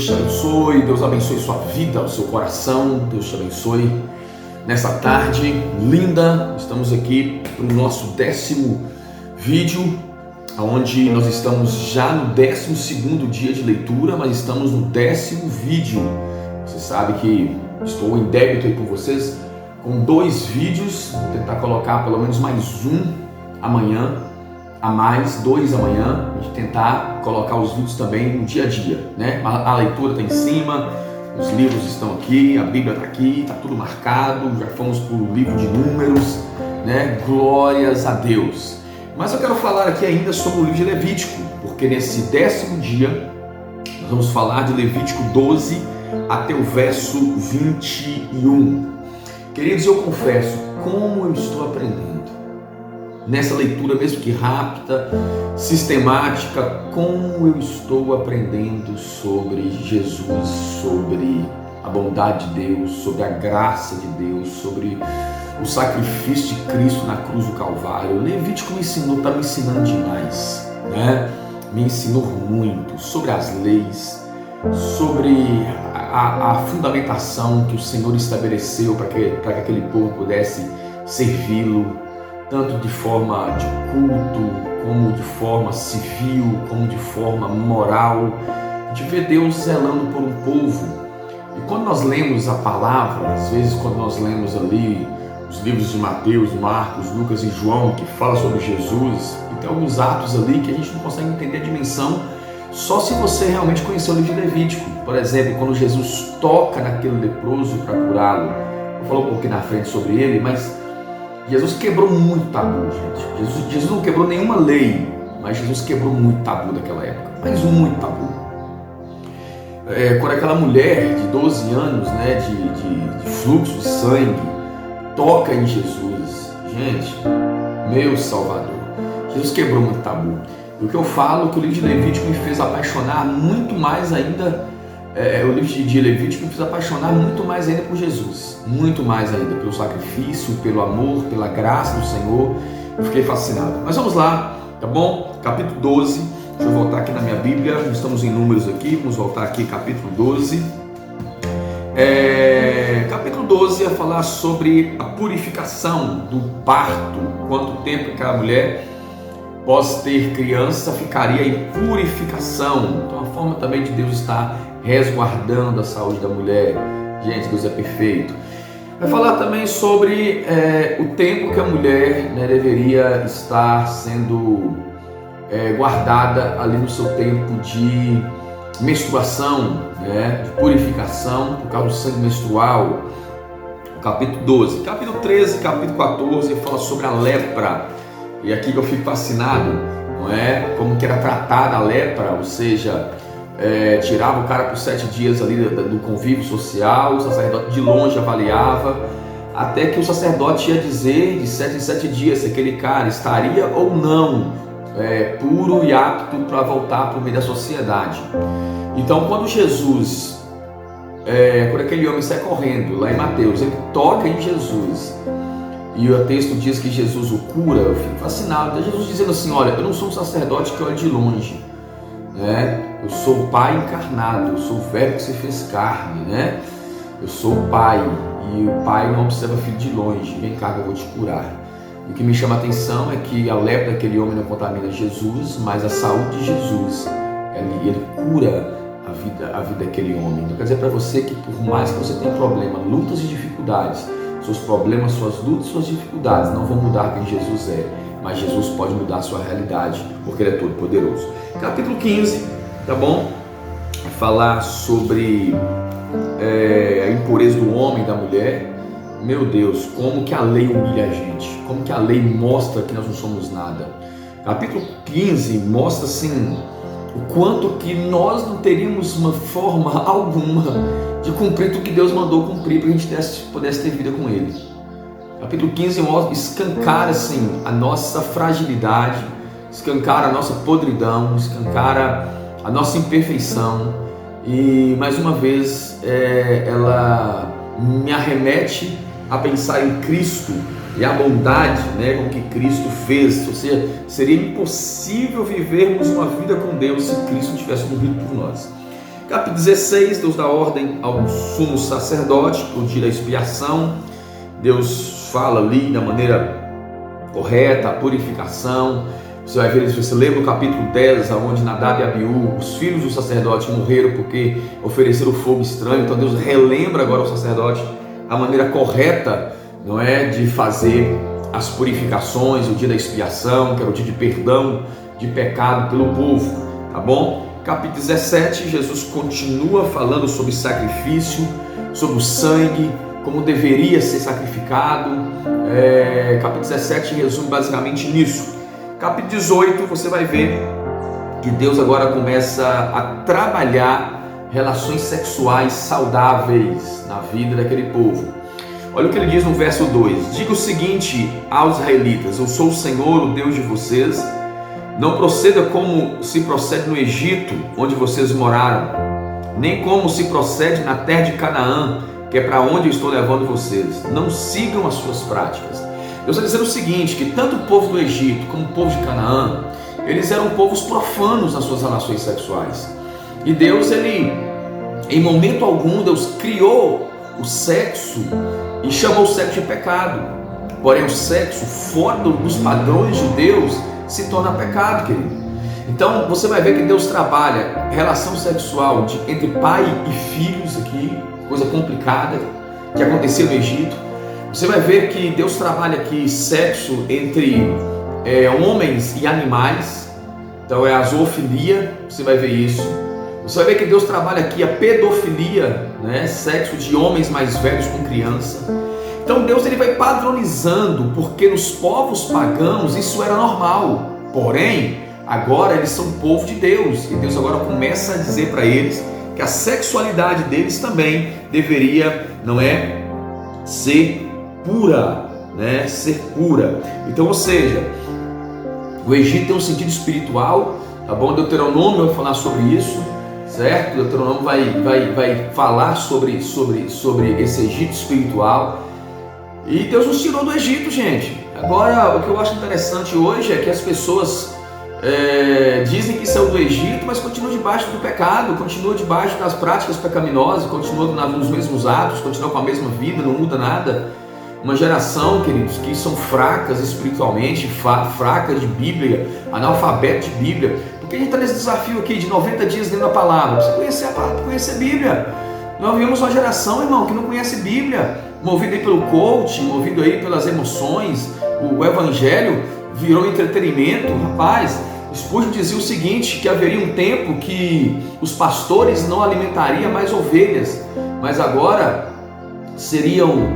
te abençoe, Deus abençoe sua vida, o seu coração, Deus te abençoe. Nessa tarde linda, estamos aqui para o nosso 10º vídeo, onde nós estamos já no 12º dia de leitura, mas estamos no 10º vídeo. Você sabe que estou em débito aí com vocês, com 2 vídeos, vou tentar colocar pelo menos mais um amanhã, a mais 2 amanhã, a gente tentar colocar os vídeos também no dia a dia, né? A leitura está em cima, os livros estão aqui, a Bíblia está aqui, está tudo marcado, já fomos para o livro de Números, né? Glórias a Deus. Mas eu quero falar aqui ainda sobre o livro de Levítico, porque nesse 10º dia nós vamos falar de Levítico 12 até o verso 21. Queridos, eu confesso como eu estou aprendendo nessa leitura, mesmo que rápida, sistemática, como eu estou aprendendo sobre Jesus, sobre a bondade de Deus, sobre a graça de Deus, sobre o sacrifício de Cristo na cruz do Calvário. O Levítico me ensinou, está me ensinando demais, né? Me ensinou muito sobre as leis, sobre a fundamentação que o Senhor estabeleceu para que aquele povo pudesse servi-lo, tanto de forma de culto, como de forma civil, como de forma moral, de ver Deus zelando por um povo. E quando nós lemos a palavra, às vezes quando nós lemos ali os livros de Mateus, Marcos, Lucas e João, que fala sobre Jesus, e tem alguns atos ali que a gente não consegue entender a dimensão, só se você realmente conhecer o livro de Levítico. Por exemplo, quando Jesus toca naquele leproso para curá-lo, vou falar um pouquinho na frente sobre ele, mas Jesus quebrou muito tabu, gente. Jesus não quebrou nenhuma lei, mas Jesus quebrou muito tabu daquela época, mas muito tabu. Quando aquela mulher de 12 anos, né, de fluxo de sangue, toca em Jesus, gente, meu Salvador, Jesus quebrou muito tabu. E o que eu falo é que o livro de Levítico me fez apaixonar muito mais ainda. O livro de Levítico me fez apaixonar muito mais ainda por Jesus, muito mais ainda pelo sacrifício, pelo amor, pela graça do Senhor. Eu fiquei fascinado. Mas vamos lá, tá bom? Capítulo 12, deixa eu voltar aqui na minha Bíblia, estamos em Números aqui, vamos voltar aqui, capítulo 12. Capítulo 12 é falar sobre a purificação do parto, quanto tempo que a mulher, após ter criança, ficaria em purificação. Então a forma também de Deus estar resguardando a saúde da mulher. Gente, Deus é perfeito. Vai falar também sobre o tempo que a mulher, né, deveria estar sendo guardada ali no seu tempo de menstruação, né, de purificação por causa do sangue menstrual. Capítulo 12. Capítulo 13, capítulo 14 fala sobre a lepra. E aqui que eu fico fascinado, não é? Como que era tratada a lepra, ou seja, tirava o cara por 7 dias ali do convívio social, o sacerdote de longe avaliava, até que o sacerdote ia dizer de 7 em 7 dias se aquele cara estaria ou não puro e apto para voltar para o meio da sociedade. Então, quando Jesus, quando aquele homem sai correndo, lá em Mateus, ele toca em Jesus, e o texto diz que Jesus o cura, eu fico fascinado. Jesus dizendo assim: olha, eu não sou um sacerdote que olha de longe, né? Eu sou o Pai encarnado, eu sou o Verbo que se fez carne, né? Eu sou o Pai, e o Pai não observa filho de longe. Vem cá que eu vou te curar. E o que me chama a atenção é que a lepra daquele homem não contamina Jesus, mas a saúde de Jesus, ele cura a vida daquele homem. Então quer dizer para você que por mais que você tenha problema, lutas e dificuldades, seus problemas, suas lutas, suas dificuldades não vão mudar quem Jesus é, mas Jesus pode mudar a sua realidade, porque Ele é todo poderoso. Capítulo 15, tá bom? Vai falar sobre a impureza do homem e da mulher. Meu Deus, como que a lei humilha a gente, como que a lei mostra que nós não somos nada. Capítulo 15 mostra assim o quanto que nós não teríamos uma forma alguma de cumprir tudo que Deus mandou cumprir para que a gente pudesse ter vida com Ele. Capítulo 15 escancara assim a nossa fragilidade, escancara a nossa podridão, escancara a nossa imperfeição, e mais uma vez ela me arremete a pensar em Cristo e a bondade, né, com que Cristo fez. Ou seja, seria impossível vivermos uma vida com Deus se Cristo tivesse morrido por nós. Capítulo 16, Deus dá ordem ao sumo sacerdote para o dia da expiação. Deus fala ali da maneira correta, a purificação. Você vai ver, você lembra o capítulo 10, onde Nadab e Abiú, os filhos do sacerdote, morreram porque ofereceram fogo estranho. Então Deus relembra agora ao sacerdote a maneira correta, não é, de fazer as purificações, o dia da expiação, que era o dia de perdão de pecado pelo povo, tá bom? Capítulo 17, Jesus continua falando sobre sacrifício, sobre o sangue, como deveria ser sacrificado. Capítulo 17 resume basicamente nisso. Capítulo 18, você vai ver que Deus agora começa a trabalhar relações sexuais saudáveis na vida daquele povo. Olha o que ele diz no verso 2: diga o seguinte aos israelitas: eu sou o Senhor, o Deus de vocês. Não proceda como se procede no Egito, onde vocês moraram, nem como se procede na terra de Canaã, que é para onde eu estou levando vocês. Não sigam as suas práticas. Deus está dizendo o seguinte, que tanto o povo do Egito como o povo de Canaã, eles eram povos profanos nas suas relações sexuais. E Deus, em momento algum, Deus criou o sexo e chamou o sexo de pecado. Porém, o sexo fora dos padrões de Deus se torna pecado, querido. Então, você vai ver que Deus trabalha relação sexual entre pai e filhos aqui, coisa complicada que aconteceu no Egito. Você vai ver que Deus trabalha aqui sexo entre homens e animais, então é a zoofilia, você vai ver isso. Você vai ver que Deus trabalha aqui a pedofilia, né? Sexo de homens mais velhos com criança. Então Deus vai padronizando, porque nos povos pagãos isso era normal, porém agora eles são povo de Deus, e Deus agora começa a dizer para eles que a sexualidade deles também deveria, não é, ser pura, né? Ser pura. Então, ou seja, o Egito tem um sentido espiritual, tá bom? Deuteronômio vai falar sobre isso, certo? Deuteronômio vai falar sobre esse Egito espiritual. E Deus nos tirou do Egito, gente. Agora, o que eu acho interessante hoje é que as pessoas dizem que saiu do Egito, mas continuam debaixo do pecado, continuam debaixo das práticas pecaminosas, continuam nos mesmos atos, continuam com a mesma vida, não muda nada. Uma geração, queridos, que são fracas espiritualmente, fracas de Bíblia, analfabeto de Bíblia. Porque a gente está nesse desafio aqui de 90 dias dentro da palavra. Precisa conhecer a palavra, conhecer a Bíblia. Nós vivemos uma geração, irmão, que não conhece Bíblia, movido aí pelo coach, movido aí pelas emoções. O evangelho virou entretenimento. Rapaz, Spurgeon dizia o seguinte, que haveria um tempo que os pastores não alimentariam mais ovelhas, mas agora seriam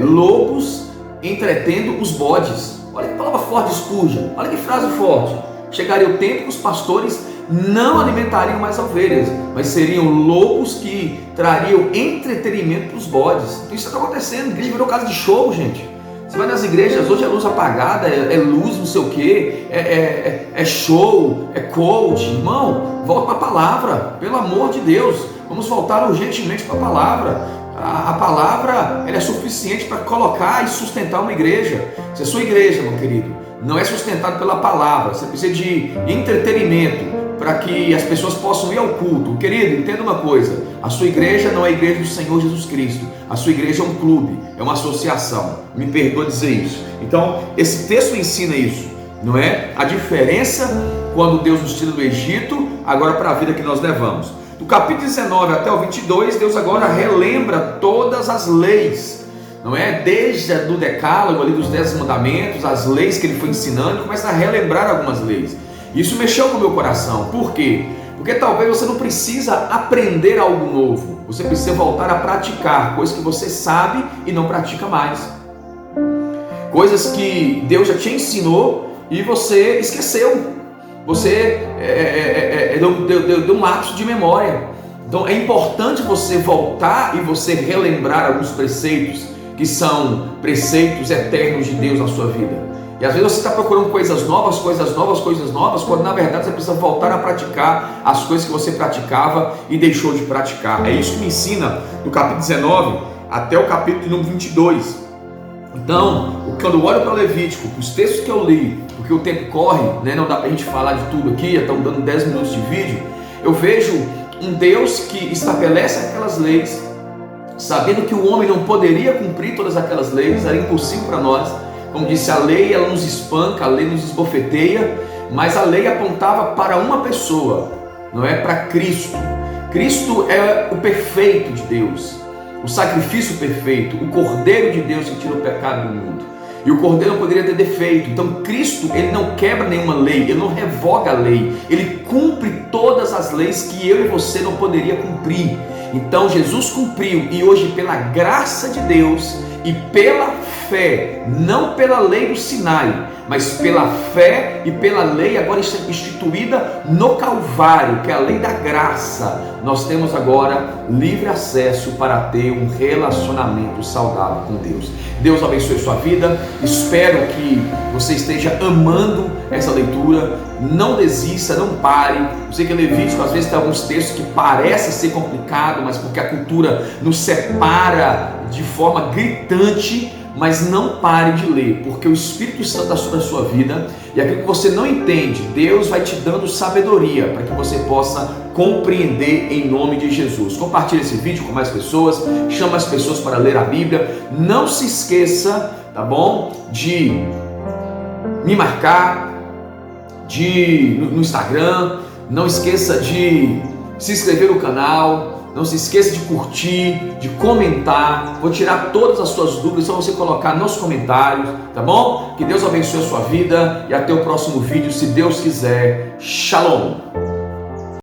lobos entretendo os bodes. Olha que palavra forte, Spurgeon. Olha que frase forte. Chegaria o tempo que os pastores não alimentariam mais ovelhas, mas seriam lobos que trariam entretenimento para os bodes. Então isso está acontecendo. A igreja virou casa de show, gente. Você vai nas igrejas, hoje é luz apagada, é luz não sei o que, é show, é coach. Irmão, volta para a palavra, pelo amor de Deus. Vamos voltar urgentemente para a palavra. A palavra ela é suficiente para colocar e sustentar uma igreja. Se a sua igreja, meu querido, não é sustentada pela palavra, você precisa de entretenimento para que as pessoas possam ir ao culto. Querido, entenda uma coisa: a sua igreja não é a igreja do Senhor Jesus Cristo. A sua igreja é um clube, é uma associação. Me perdoa dizer isso. Então, esse texto ensina isso, não é? A diferença quando Deus nos tira do Egito, agora para a vida que nós levamos. Do capítulo 19 até o 22, Deus agora relembra todas as leis, não é? Desde o decálogo ali dos 10 mandamentos, as leis que ele foi ensinando, começa a relembrar algumas leis. Isso mexeu com o meu coração. Por quê? Porque talvez você não precisa aprender algo novo, você precisa voltar a praticar coisas que você sabe e não pratica mais, coisas que Deus já te ensinou e você esqueceu. Você deu um lapso de memória. Então é importante você voltar e você relembrar alguns preceitos que são preceitos eternos de Deus na sua vida. E às vezes você está procurando coisas novas, quando na verdade você precisa voltar a praticar as coisas que você praticava e deixou de praticar. É isso que me ensina do capítulo 19 até o capítulo número 22. Então, quando eu olho para Levítico, os textos que eu li, porque o tempo corre, né, não dá para a gente falar de tudo aqui, já estamos dando 10 minutos de vídeo. Eu vejo um Deus que estabelece aquelas leis, sabendo que o homem não poderia cumprir todas aquelas leis, era impossível para nós. Como disse, a lei ela nos espanca, a lei nos esbofeteia, mas a lei apontava para uma pessoa, não é? Para Cristo. Cristo é o perfeito de Deus, o sacrifício perfeito, o Cordeiro de Deus que tira o pecado do mundo. E o Cordeiro não poderia ter defeito. Então Cristo, ele não quebra nenhuma lei, ele não revoga a lei, ele cumpre todas as leis que eu e você não poderia cumprir. Então Jesus cumpriu, e hoje, pela graça de Deus e pela fé, não pela lei do Sinai, mas pela fé e pela lei agora instituída no Calvário, que é a lei da graça, nós temos agora livre acesso para ter um relacionamento saudável com Deus. Deus abençoe sua vida, espero que você esteja amando essa leitura, não desista, não pare. Eu sei que Levítico às vezes tem alguns textos que parecem ser complicados, mas porque a cultura nos separa de forma gritante, mas não pare de ler, porque o Espírito Santo está sobre a sua vida, e aquilo que você não entende, Deus vai te dando sabedoria para que você possa compreender em nome de Jesus. Compartilhe esse vídeo com mais pessoas, chama as pessoas para ler a Bíblia. Não se esqueça, tá bom, de me marcar no Instagram, não esqueça de se inscrever no canal, não se esqueça de curtir, de comentar. Vou tirar todas as suas dúvidas, só você colocar nos comentários, tá bom? Que Deus abençoe a sua vida e até o próximo vídeo, se Deus quiser. Shalom!